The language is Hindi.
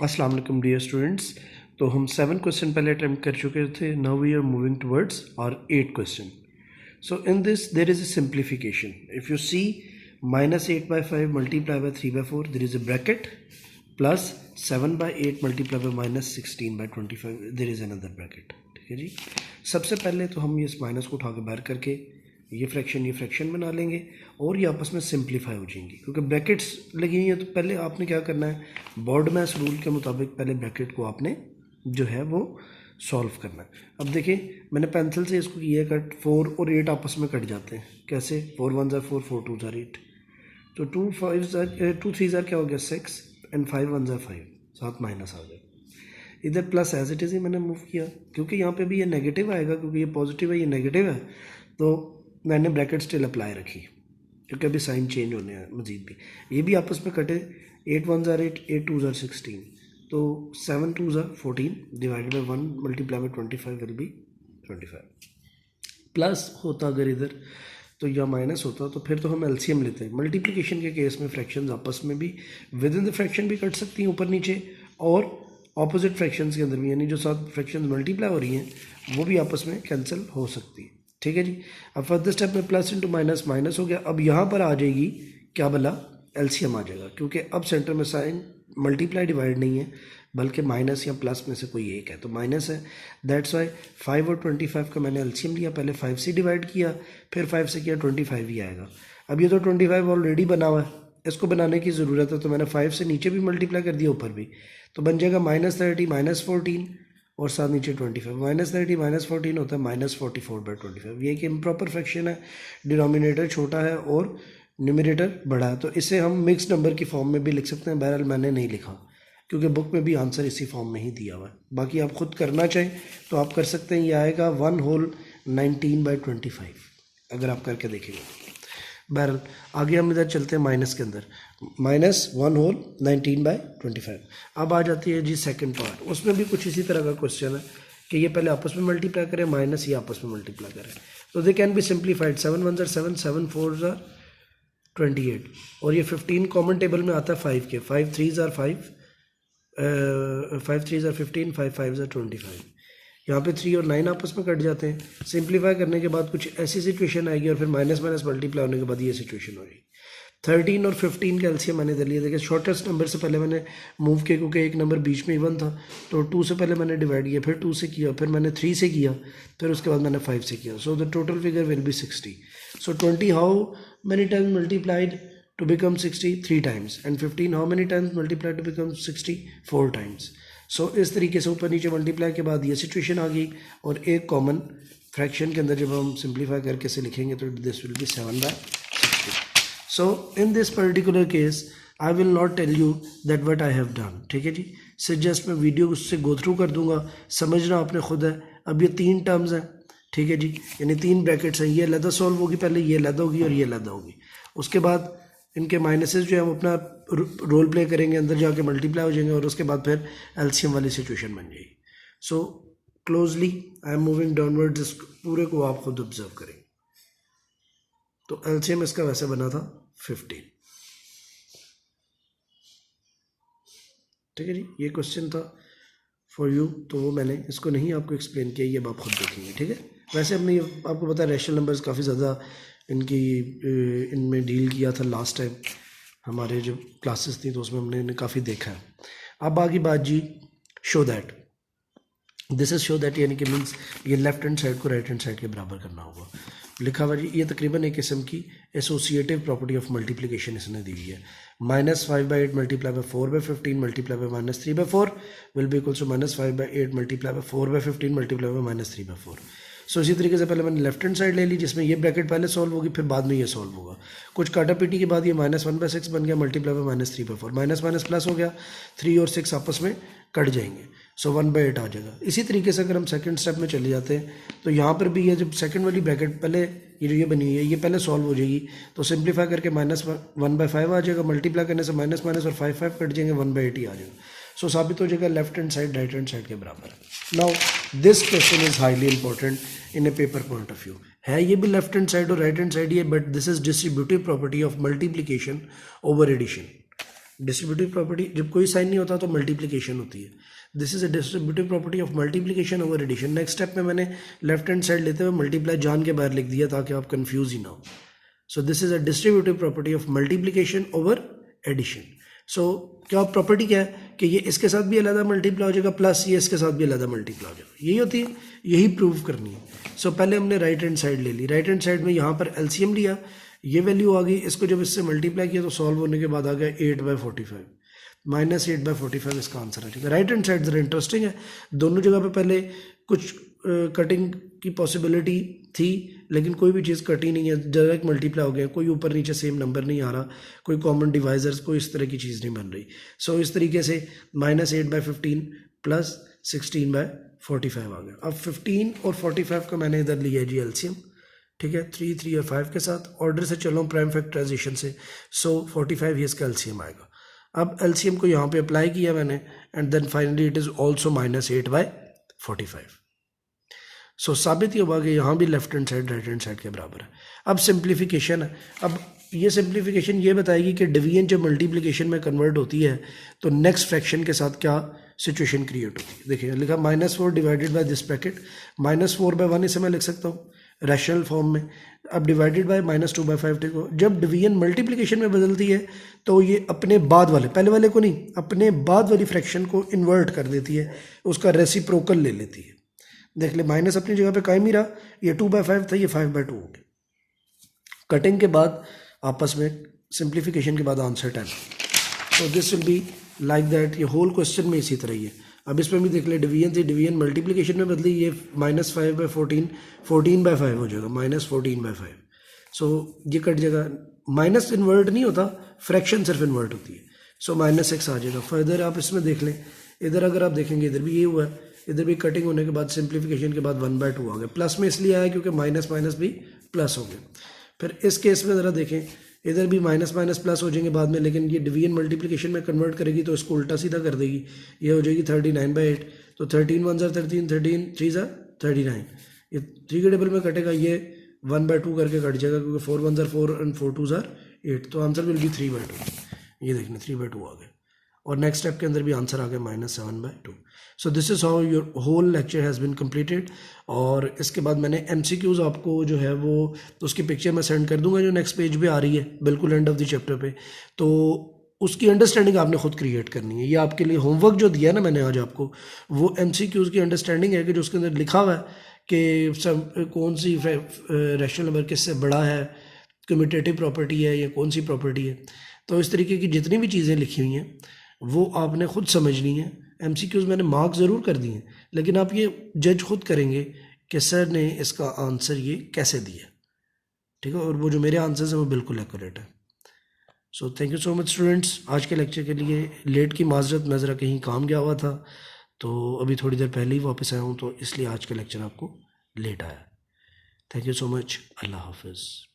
अस्सलाम वालेकुम डियर स्टूडेंट्स। तो हम 7 क्वेश्चन पहले अटैम्प्ट कर चुके थे। Now we are moving towards और 8 question. So in this there is a simplification. If you see -8/5 multiply by 3/4 there is a bracket plus 7/8 multiply by -16/25 there is another bracket. ठीक है जी। सबसे पहले तो हम इस माइनस को उठा के बाहर करके ये फ्रैक्शन बना लेंगे और ये आपस में सिंप्लीफाई हो जाएंगी क्योंकि ब्रैकेट्स लगी हुई हैं। तो पहले आपने क्या करना है, बोर्ड मैथ्स रूल के मुताबिक पहले ब्रैकेट को आपने जो है वो सॉल्व करना है। अब देखिए मैंने पेंसिल से इसको किया कट, 4 और 8 आपस में कट जाते हैं। कैसे? 4 1 ज़ार 4, 4 2 ज़ार 8, तो 2 3 ज़ार क्या हो गया 6 एंड 5 1 ज़ार 5, साथ माइनस आ गया। इधर प्लस एज इट इज़ ही मैंने मूव किया क्योंकि यहाँ पे भी ये नेगेटिव आएगा, क्योंकि ये पॉजिटिव है ये नेगेटिव है, तो मैंने ब्रैकेट स्टिल अप्लाई रखी क्योंकि अभी साइन चेंज होने हैं मज़ीद भी। ये भी आपस में कटे, 8 1 ज़ार 8, 8 2 ज़ार 16, तो 7 2 ज़ार 14 divided by 1 multiply by 25 will be 25। Plus होता अगर इधर तो या माइनस होता तो फिर तो हम एलसीएम लेते हैं। मल्टीप्लिकेशन के केस में फ्रैक्शंस आपस में भी विद इन द फ्रैक्शन भी कट सकती हैं ऊपर नीचे, और ऑपोजिट फ्रैक्शंस के अंदर भी, यानी जो साथ फ्रैक्शंस मल्टीप्लाई हो रही हैं वो भी आपस में कैंसिल हो सकती है। ठीक है जी। अब फर्दर स्टेप में प्लस इंटू माइनस माइनस हो गया। अब यहाँ पर आ जाएगी क्या भला, एलसीएम आ जाएगा, क्योंकि अब सेंटर में साइन मल्टीप्लाई डिवाइड नहीं है बल्कि माइनस या प्लस में से कोई एक है, तो माइनस है। दैट्स वाई 5 और 25 का मैंने एलसीएम लिया, पहले 5 से डिवाइड किया फिर 5 से किया, 25 ही आएगा। अब ये तो 25 ऑलरेडी बना हुआ है, इसको बनाने की ज़रूरत है, तो मैंने 5 से नीचे भी मल्टीप्लाई कर दिया ऊपर भी, तो बन जाएगा -30 -14 और साथ नीचे 25। -30 -14 होता है -44/25। ये एक इम्प्रॉपर फ्रैक्शन है, डिनोमिनेटर छोटा है और न्यूमरेटर बड़ा है, तो इसे हम मिक्स नंबर की फॉर्म में भी लिख सकते हैं। बहरहाल मैंने नहीं लिखा क्योंकि बुक में भी आंसर इसी फॉर्म में ही दिया हुआ है। बाकी आप खुद करना चाहें तो आप कर सकते हैं। ये आएगा 1 होल 19/25 अगर आप करके देखेंगे। बहरहाल आगे हम इधर चलते हैं माइनस के अंदर, -1 होल 19/25। अब आ जाती है जी सेकंड पार्ट, उसमें भी कुछ इसी तरह का क्वेश्चन है कि ये पहले आपस में मल्टीप्लाई करें, माइनस ये आपस में मल्टीप्लाई करें, तो दे कैन बी सिंप्लीफाइड। 7 1 ज़ार 7, 7 4 ज़ार 28, और ये 15 कॉमन टेबल में आता है 5 के, 5 3 ज़ार 5, 5 3 ज़ार 15, 5 5 ज़ार 25। यहाँ पे 3 और 9 आपस में कट जाते हैं। सिंप्लीफाई करने के बाद कुछ ऐसी सिचुएशन आएगी और फिर माइनस माइनस मल्टीप्लाई होने के बाद ये सिचुएशन होगी। 13 और 15 का एलसीएम मैंने दे लिया। देखिए शॉर्टेस्ट नंबर से पहले मैंने मूव किया क्योंकि एक नंबर बीच में इवन था, तो 2 से पहले मैंने डिवाइड किया, फिर 2 से किया, फिर मैंने 3 से किया, फिर उसके बाद मैंने 5 से किया। So the total figure will be 60। So 20 how many times multiplied to become 60? 3 times. And 15 how many times multiplied to become 60? 4 times. So इस तरीके से ऊपर नीचे मल्टीप्लाई के बाद ये सिचुएशन आ गई, और एक कॉमन फ्रैक्शन के अंदर जब हम सिंप्लीफाई करके से लिखेंगे तो this will be 7/60. So in this particular case I will not tell you that what I have done. ठीक है जी। जस्ट मैं वीडियो उससे गो थ्रू कर दूंगा, समझना आपने खुद है। अब ये 3 टर्म्स हैं, ठीक है जी, यानी 3 ब्रैकेट्स हैं, ये अलग सॉल्व होगी, पहले ये अलग होगी और ये अलग होगी, उसके बाद इनके माइनसेस जो है हम अपना रोल प्ले करेंगे, अंदर जाके मल्टीप्लाई हो जाएंगे, और उसके बाद फिर एलसीएम वाली सिचुएशन बन जाएगी। So closely I am moving downwards, इस पूरे को आप खुद ऑब्जर्व करेंगे। तो एलसीएम इसका वैसे बना था 15। ठीक है जी। ये क्वेश्चन था फॉर यू, तो वो मैंने इसको नहीं आपको एक्सप्लेन किया, ये अब आप खुद देखेंगे। ठीक है। वैसे हमने ये आपको पता है रैशनल नंबर्स काफ़ी ज़्यादा इनमें डील किया था लास्ट टाइम, हमारे जो क्लासेस थी तो उसमें हमने इन्हें काफ़ी देखा है। अब आगे बात जी, show that, this is show that, यानी कि मीन्स ये लेफ्ट हैंड साइड को राइट हैंड साइड के बराबर करना होगा। लिखा हुआ जी, ये तकरीबन एक किस्म की एसोसिएटिव प्रॉपर्टी ऑफ मल्टीप्लिकेशन इसने दी हुई है। -5/8 multiply by 4/15 multiply by -3/4 will be equals to -5/8 multiply by 4/15 multiply by -3/4। So इसी तरीके से पहले मैंने लेफ्ट हैंड साइड ले ली, जिसमें ये ब्रैकेट पहले सॉल्व होगी, फिर बाद में ये सॉल्व होगा। कुछ काटा पीटी के बाद ये -1/6 बन गया, multiply by -3/4, minus minus plus हो गया, 3 और 6 आपस में कट जाएंगे, सो 1/8 आ जाएगा। इसी तरीके से अगर हम सेकंड स्टेप में चले जाते हैं तो यहाँ पर भी ये जब सेकंड वाली ब्रैकेट पहले ये जो ये बनी हुई है ये पहले सॉल्व हो जाएगी, तो सिंप्लीफाई करके -1/5 आ जाएगा, मल्टीप्लाई करने से माइनस माइनस और 5 5 कट जाएंगे, 1/8 ही आ जाएगा। सो साबित हो जाएगा left hand side right hand side के बराबर है। Now this question is highly important in a paper point of view. है ये भी लेफ्ट हैंड साइड और राइट हैंड साइड ही है, but this is distributive property of multiplication over addition. Distributive property जब कोई साइन नहीं होता तो मल्टीप्लिकेशन होती है. This is a distributive property of multiplication over addition. Next step में मैंने लेफ्ट हैंड साइड लेते हुए मल्टीप्लाई जान के बाहर लिख दिया ताकि आप कंफ्यूज ही ना हो. So this is a distributive property of multiplication over addition. सो क्या प्रॉपर्टी क्या है कि ये इसके साथ भी अलग मल्टीप्लाई हो जाएगा प्लस ये इसके साथ भी अलग मल्टीप्लाई हो जाएगा. यही होती है, यही प्रूव करनी है. सो पहले हमने राइट हैंड साइड ले ली. राइट हैंड साइड में यहाँ पर एलसीएम लिया, ये वैल्यू आ गई. इसको जब इससे मल्टीप्लाई किया तो सॉल्व होने के बाद आ गया 8/45 -8/45 इसका आंसर आ जाएगा. राइट हैंड साइड ज़रा इंटरेस्टिंग है. दोनों जगह पे पहले कुछ कटिंग की पॉसिबिलिटी थी लेकिन कोई भी चीज़ कटी नहीं है, डायरेक्ट मल्टीप्लाई हो गया. कोई ऊपर नीचे सेम नंबर नहीं आ रहा, कोई कॉमन डिवाइजर्स, कोई इस तरह की चीज़ नहीं बन रही. सो इस तरीके से -8/15 + 16/45 आ गया. अब 15 और 45 का मैंने इधर लिया जी एलसीएम. ठीक है, 3, 3 और 5 के साथ ऑर्डर से चलो प्राइम फैक्टराइजेशन से. सो 45 ये इसका एलसीएम आएगा. अब एलसीएम को यहाँ पे अप्लाई किया मैंने and then finally it is also -8/45. So साबित ही होगा कि यहाँ भी left hand side right hand side के बराबर है. अब सिंप्लीफिकेशन है. अब ये सिंप्लीफिकेशन ये बताएगी कि डिवीजन जब मल्टीप्लिकेशन में कन्वर्ट होती है तो नेक्स्ट फ्रैक्शन के साथ क्या सिचुएशन क्रिएट होती है. देखिए लिखा -4 डिवाइडेड बाय दिस ब्रैकेट. -4/1 इसे मैं लिख सकता हूँ रैशनल फॉर्म में. अब डिवाइडेड बाय -2/5 देखो, जब डिवीजन मल्टीप्लिकेशन में बदलती है तो ये अपने बाद वाले, पहले वाले को नहीं, अपने बाद वाली फ्रैक्शन को इन्वर्ट कर देती है, उसका रेसिप्रोकल ले लेती है. देख ले माइनस अपनी जगह पे कायम ही रहा. ये 2/5 था, ये 5/2 हो गया. कटिंग के बाद आपस में सिंप्लीफिकेशन के बाद आंसर 10. तो this will be like that. ये होल क्वेश्चन में इसी तरह ही है. अब इसमें भी देख ले डिवीजन थी, डिवीजन मल्टीप्लिकेशन में बदली, ये -5/14 14/5 हो जाएगा, -14/5. सो ये कट जाएगा. माइनस इन्वर्ट नहीं होता, फ्रैक्शन सिर्फ इन्वर्ट होती है. सो -6 आ जाएगा. फर्दर आप इसमें देख लें, इधर अगर आप देखेंगे इधर भी ये हुआ है, इधर भी कटिंग होने के बाद सिंप्लीफिकेशन के बाद 1/2 आ गया. प्लस में इसलिए आया क्योंकि माइनस भी प्लस हो गया. फिर इस केस में ज़रा देखें, इधर भी माइनस प्लस हो जाएंगे बाद में, लेकिन ये डिवीजन मल्टीप्लिकेशन में कन्वर्ट करेगी तो इसको उल्टा सीधा कर देगी. ये हो जाएगी 39/8. तो 13 1 ज़ा 13, 13 3 ज़ा 39. ये 3 के टेबल में कटेगा, ये 1/2 करके कट जाएगा क्योंकि 4 1 ज़ा 4 एंड 4 2 ज़ा 8. तो आंसर विल बी 3/2. ये देखना 3/2 आ गया. और नेक्स्ट स्टेप के अंदर भी आंसर आ गया -7/2. So this is how your whole lecture has been completed. और इसके बाद मैंने MCQs आपको जो है वो उसकी पिक्चर मैं सेंड कर दूंगा जो नेक्स्ट पेज पे आ रही है बिल्कुल एंड ऑफ द चैप्टर पे. तो उसकी अंडरस्टैंडिंग आपने खुद क्रिएट करनी है. ये आपके लिए होमवर्क जो दिया ना मैंने आज आपको, वो MCQs की अंडरस्टैंडिंग है कि जो उसके अंदर लिखा हुआ है कि सब कौन सी रैशनल नंबर किससे बड़ा है, कम्यूटेटिव प्रॉपर्टी है या कौन सी प्रॉपर्टी है. तो इस तरीके की जितनी भी चीज़ें लिखी हुई हैं वो आपने खुद समझनी है. MCQs मैंने मार्क ज़रूर कर दिए हैं लेकिन आप ये जज खुद करेंगे कि सर ने इसका आंसर ये कैसे दिया. ठीक है, और वो जो मेरे आंसर्स हैं वो बिल्कुल एक्यूरेट है. So thank you so much students. आज के लेक्चर के लिए लेट की माजरत, मैं ज़रा कहीं काम गया हुआ था तो अभी थोड़ी देर पहले ही वापस आया हूँ, तो इसलिए आज का लेक्चर आपको लेट आया. Thank you so much. अल्लाह हाफिज़.